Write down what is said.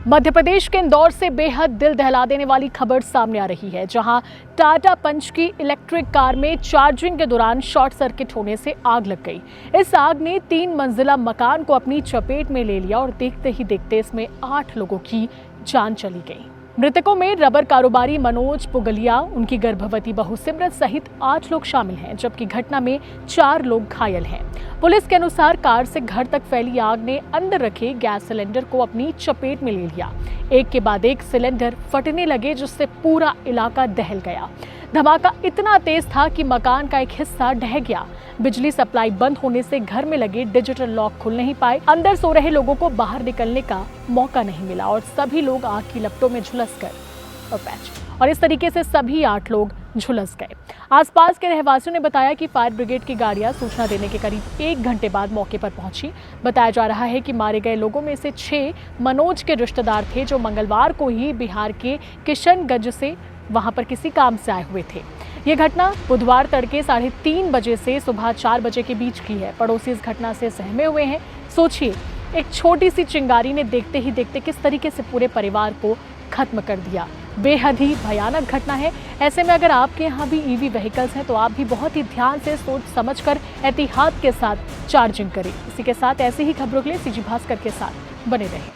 मध्य प्रदेश के इंदौर से बेहद दिल दहला देने वाली खबर सामने आ रही है, जहां टाटा पंच की इलेक्ट्रिक कार में चार्जिंग के दौरान शॉर्ट सर्किट होने से आग लग गई। इस आग ने 3 मंजिला मकान को अपनी चपेट में ले लिया और देखते ही देखते इसमें 8 लोगों की जान चली गई। मृतकों में रबर कारोबारी मनोज पुगलिया, उनकी गर्भवती बहू सिमरत सहित 8 लोग शामिल हैं, जबकि घटना में 4 लोग घायल हैं। पुलिस के अनुसार कार से घर तक फैली आग ने अंदर रखे गैस सिलेंडर को अपनी चपेट में ले लिया। एक के बाद एक सिलेंडर फटने लगे, जिससे पूरा इलाका दहल गया। धमाका इतना तेज था कि मकान का एक हिस्सा ढह गया। बिजली सप्लाई बंद होने से घर में लगे डिजिटल लॉक खुल नहीं पाए। अंदर सो रहे लोगों को बाहर निकलने का मौका नहीं मिला और सभी लोग आग की लपटों में झुलस गए और इस तरीके से सभी 8 लोग झुलस गए। आसपास के रहवासियों ने बताया कि फायर ब्रिगेड की गाड़ियां सूचना देने के करीब 1 घंटे बाद मौके पर पहुंची। बताया जा रहा है कि मारे गए लोगों में से 6 मनोज के रिश्तेदार थे, जो मंगलवार को ही बिहार के किशनगंज से वहां पर किसी काम से आए हुए थे। ये घटना बुधवार तड़के 3:30 बजे से सुबह 4 बजे के बीच की है। पड़ोसी इस घटना से सहमे हुए हैं। सोचिए, एक छोटी सी चिंगारी ने देखते ही देखते किस तरीके से पूरे परिवार को खत्म कर दिया। बेहद ही भयानक घटना है। ऐसे में अगर आपके यहाँ भी ईवी व्हीकल्स हैं तो आप भी बहुत ही ध्यान से सोच समझकर एहतियात के साथ चार्जिंग करें। इसी के साथ ऐसी ही खबरों के लिए सीजी भास्कर के साथ बने रहें।